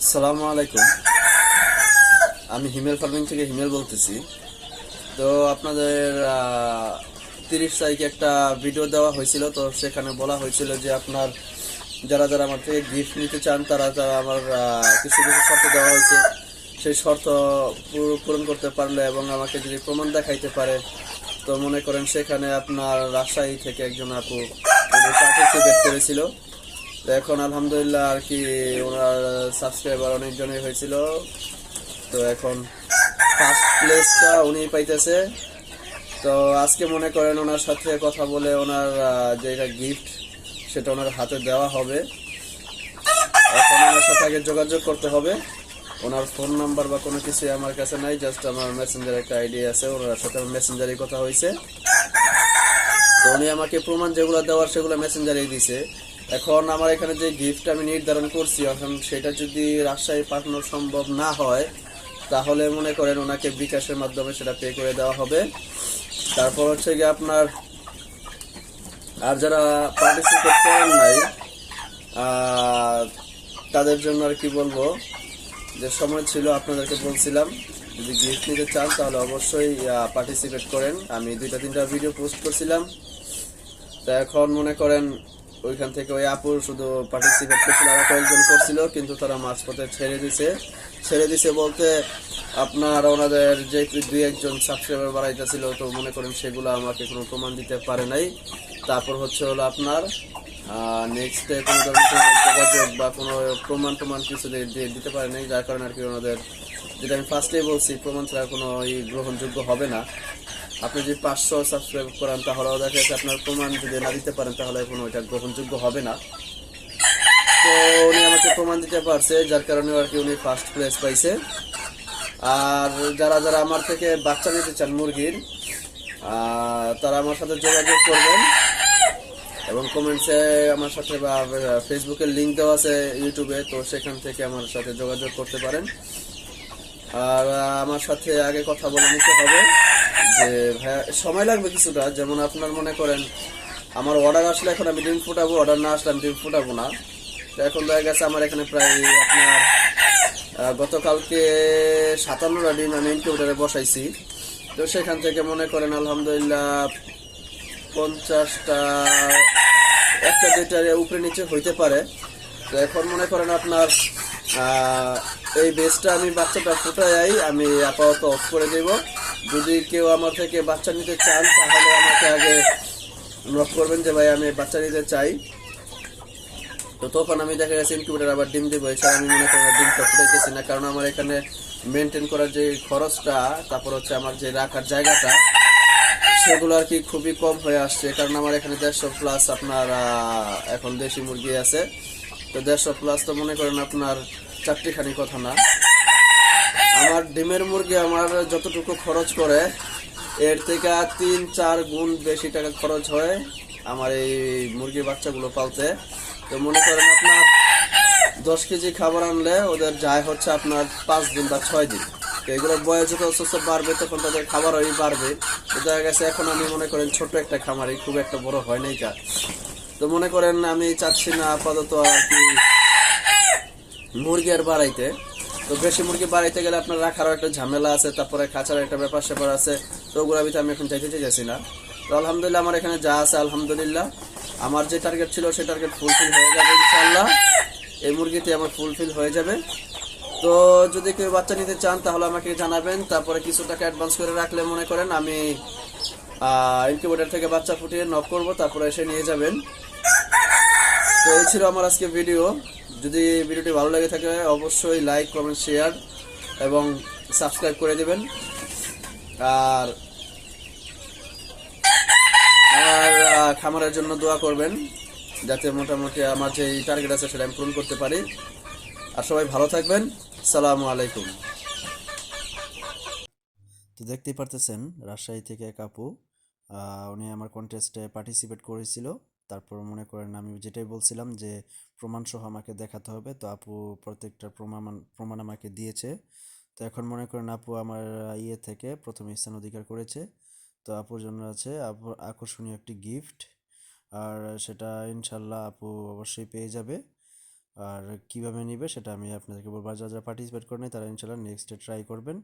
আসসালামু আলাইকুম। আমি হিমেল ফার্মিং থেকে হিমেল বলতেছি। তো আপনাদের 30 তারিখে একটা ভিডিও দেওয়া হয়েছিল, তো সেখানে বলা হয়েছিল যে আপনার যারা যারা আমার থেকে গিফট নিতে চান তারা তারা আমার কিছু কিছু শর্ত দেওয়া হয়েছে। সেই শর্ত পূরণ করতে পারলে এবং আমাকে যদি প্রমাণ দেখাইতে পারে, তো মনে করেন সেখানে আপনার রাজশাহী থেকে একজন আপু পার্টিসিপেট করেছিল। তো এখন আলহামদুলিল্লাহ আর কি ওনার সাবস্ক্রাইবার অনেকজনই হয়েছিল। তো এখন ফার্স্ট প্লেসটা উনি পাইতেছে। তো আজকে মনে করেন ওনার সাথে কথা বলে ওনার যেটা গিফট সেটা ওনার হাতে দেওয়া হবে। এখন ওনার সাথে আগে যোগাযোগ করতে হবে। ওনার ফোন নাম্বার বা কোনো কিছু আমার কাছে নাই, জাস্ট আমার মেসেঞ্জার একটা আইডি আছে, ওনার সাথে আমার মেসেঞ্জারে কথা হয়েছে। তো উনি আমাকে প্রমাণ যেগুলো দেওয়ার সেগুলো মেসেঞ্জারেই দিছে। এখন আমার এখানে যে গিফট আমি নির্ধারণ করছি, এখন সেটা যদি রাজশাহী পাঠানো সম্ভব না হয় তাহলে মনে করেন ওনাকে বিকাশের মাধ্যমে সেটা পে করে দেওয়া হবে। তারপর হচ্ছে গিয়ে আপনার আর যারা পার্টিসিপেট করেন নাই তাদের জন্য আর কি বলবো, যে সময় ছিল আপনাদেরকে বলছিলাম যদি গিফট নিতে চান তাহলে অবশ্যই পার্টিসিপেট করেন। আমি 2-3টা ভিডিও পোস্ট করছিলাম। তা এখন মনে করেন ওইখান থেকে ওই আপুর শুধু পার্টিসিপেট করছিল, আর কয়েকজন করছিল কিন্তু তারা মাঝপথে ছেড়ে দিছে বলতে আপনার ওনাদের যে 2-1 জন সাবস্ক্রাইবার বাড়াইতেছিল, তো মনে করেন সেগুলো আমাকে কোনো প্রমাণ দিতে পারে নাই। তারপর হচ্ছে হলো আপনার নেক্সট ডে কোনো ধরনের কোনো যোগাযোগ বা কোনো প্রমাণ কিছু দিতে পারে নাই, যার কারণে আর কি ওনাদের, যেটা আমি ফার্স্টেই বলছি, প্রমাণ ছাড়া কোনো গ্রহণযোগ্য হবে না। আপনি যদি 500 সাবস্ক্রাইব করেন তাহলেও দেখা যাচ্ছে আপনার প্রমাণ যদি না দিতে পারেন তাহলে কোনো ওইটা গ্রহণযোগ্য হবে না। তো উনি আমাকে প্রমাণ দিতে পারছে, যার কারণে আর কি উনি ফার্স্ট প্লেস পাইছে। আর যারা যারা আমার থেকে বাচ্চা নিতে চান মুরগির, তারা আমার সাথে যোগাযোগ করবেন এবং কমেন্টসে আমার সাথে বা ফেসবুকের লিঙ্ক দেওয়া আছে ইউটিউবে, তো সেখান থেকে আমার সাথে যোগাযোগ করতে পারেন। আর আমার সাথে আগে কথা বলে নিতে হবে যে ভাইয়া সময় লাগবে কিছুটা, যেমন আপনার মনে করেন আমার অর্ডার আসলে এখন আমি ডিম ফুটাবো, অর্ডার না আসলে আমি ডিম ফুটাবো না। তো এখন দেখা গেছে আমার এখানে প্রায় আপনার গতকালকে 57টা ডিম আমি ইনকিউবেটরে বসাইছি। তো সেখান থেকে মনে করেন আলহামদুলিল্লাহ 50টা, একটা দুইটার উপরে নিচে হইতে পারে। তো এখন মনে করেন আপনার এই বেসটা আমি বাচ্চাটা ফুটাই আমি আপাতত অফ করে দেব। যদি কেউ আমার থেকে বাচ্চা নিতে চান তাহলে আমাকে আগে নক করবেন যে ভাই আমি বাচ্চা নিতে চাই। তো তখন আমি দেখা গেছে ইনকিউবেটর আবার ডিম দেবো, এছাড়া আমি মনে করেন ডিমটা ফুটাইতেছি না, কারণ আমার এখানে মেনটেন করার যে খরচটা, তারপর হচ্ছে আমার যে রাখার জায়গাটা, সেগুলো আর কি খুবই কম হয়ে আসছে। কারণ আমার এখানে 150+ আপনার এখন দেশি মুরগি আছে। তো 150+ তো মনে করেন আপনার চারটিখানি কথা না। আমার ডিমের মুরগি আমার যতটুকু খরচ করে এর থেকে 3-4 গুণ বেশি টাকা খরচ হয় আমার এই মুরগির বাচ্চাগুলো পালতে। তো মনে করেন আপনার 10 কেজি খাবার আনলে ওদের যায় হচ্ছে আপনার 5 দিন বা 6 দিন। তো এগুলোর বয়স যত আস্তে বাড়বে তখন তাদের খাবার ওই বাড়বে। তো দেখা গেছে এখন আমি মনে করেন ছোট একটা খামারি, খুব একটা বড় হয় নাই কা। তো মনে করেন আমি চাচ্ছি না আপাতত আর কি মুরগি আর বাড়াইতে। তো বেশি মুরগি বাড়াইতে গেলে আপনার রাখারও একটা ঝামেলা আছে, তারপরে খাঁচার একটা ব্যাপার স্যাপার আছে। তো ওগুলোর ভিতরে আমি এখন চাইতেছি না। তো আলহামদুলিল্লাহ আমার এখানে যা আছে আলহামদুলিল্লাহ আমার যে টার্গেট ছিল সেই টার্গেট ফুলফিল হয়ে যাবে ইনশাআল্লাহ। এই মুরগিতে আমার ফুলফিল হয়ে যাবে। তো যদি কেউ বাচ্চা নিতে চান তাহলে আমাকে জানাবেন, তারপরে কিছু টাকা অ্যাডভান্স করে রাখলে মনে করেন আমি ইনকিউবেটর থেকে বাচ্চা ফুটিয়ে নক করব, তারপরে এসে নিয়ে যাবেন। তো এই ছিল আমার আজকে ভিডিও। যদি ভিডিওটি ভালো লেগে থাকে অবশ্যই লাইক, কমেন্ট, শেয়ার এবং সাবস্ক্রাইব করে দেবেন। আর আমার খামারের জন্য দোয়া করবেন যাতে মোটামুটি আমার যে টার্গেট আছে সেটা আমি পূরণ করতে পারি। আর সবাই ভালো থাকবেন। আসসালামু আলাইকুম। তো দেখতেই পারতেছেন রাজশাহী থেকে এক আপু, উনি আমার কন্টেস্টে পার্টিসিপেট করেছিল। তারপর মনে করেন আমি যেটাই বলছিলাম যে প্রমাণ সহ আমাকে দেখাতে হবে, তো আপু প্রত্যেকটা প্রমাণ আমাকে দিয়েছে। তো এখন মনে করেন আপু আমার ইয়ে থেকে প্রথম স্থান অধিকার করেছে। তো আপুর জন্য আছে আপুর আকর্ষণীয় একটি গিফট, আর সেটা ইনশাল্লাহ আপু অবশ্যই পেয়ে যাবে। আর কিভাবে নিবে সেটা আমি আপনাদেরকে বলবো। আর যারা যারা পার্টিসিপেট করেন তারা ইনশাল্লাহ নেক্সটে ট্রাই করবেন।